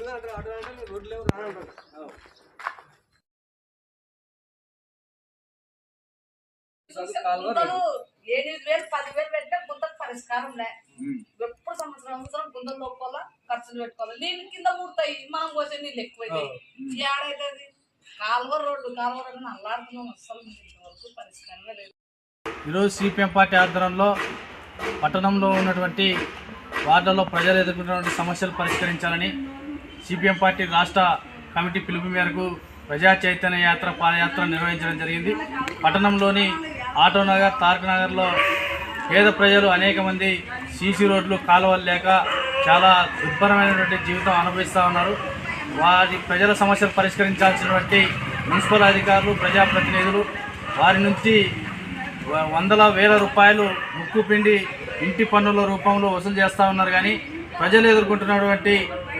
8,000 10,000 పెట్టినా గుంతకు పరిష్కారం లే. ఎప్పుడు సంవత్సరం గుంతలు నొక్కోవాలా, ఖర్చులు పెట్టుకోవాలి. నీళ్ళు కింద పూర్తాయి, మనం పోసే నీళ్ళు ఎక్కువైతే ఏడైతుంది. కాలువ రోడ్డు అల్లాడుతున్నాం, అస్సలు ఇంతవరకు పరిష్కారమే లేదు. ఈరోజు సిపిఎం పార్టీ ఆధ్వర్యంలో పట్టణంలో ఉన్నటువంటి వార్డుల్లో ప్రజలు ఎదుర్కొన్నటువంటి సమస్యలు పరిష్కరించాలని సిపిఎం పార్టీ రాష్ట్ర కమిటీ పిలుపు మేరకు ప్రజా చైతన్య యాత్ర పాదయాత్ర నిర్వహించడం జరిగింది. పట్టణంలోని ఆటోనగర్, తారక నగర్లో పేద ప్రజలు అనేక మంది సీసీ రోడ్లు, కాలువలు లేక చాలా దుర్భరమైనటువంటి జీవితం అనుభవిస్తూ ఉన్నారు. వారి ప్రజల సమస్యలు పరిష్కరించాల్సినటువంటి మున్సిపల్ అధికారులు, ప్రజాప్రతినిధులు వారి నుంచి వందల వేల రూపాయలు ముక్కుపిండి ఇంటి పన్నుల రూపంలో వసూలు చేస్తూ ఉన్నారు. కానీ ప్రజలు ఎదుర్కొంటున్నటువంటి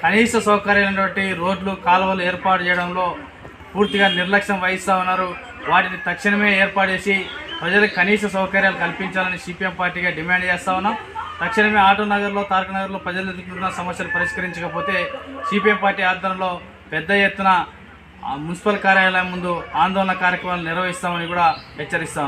కనీస సౌకర్యాలైనటువంటి రోడ్లు, కాలువలు ఏర్పాటు చేయడంలో పూర్తిగా నిర్లక్ష్యం వహిస్తూ ఉన్నారు. వాటిని తక్షణమే ఏర్పాటు చేసి ప్రజలకు కనీస సౌకర్యాలు కల్పించాలని సిపిఎం పార్టీగా డిమాండ్ చేస్తూ ఉన్నాం. తక్షణమే ఆటోనగర్లో, తారక నగర్లో ప్రజలు ఎదుర్కొంటున్న సమస్యలు పరిష్కరించకపోతే సిపిఎం పార్టీ ఆధ్వర్యంలో పెద్ద ఎత్తున మున్సిపల్ కార్యాలయం ముందు ఆందోళన కార్యక్రమాలు నిర్వహిస్తామని కూడా హెచ్చరిస్తాం.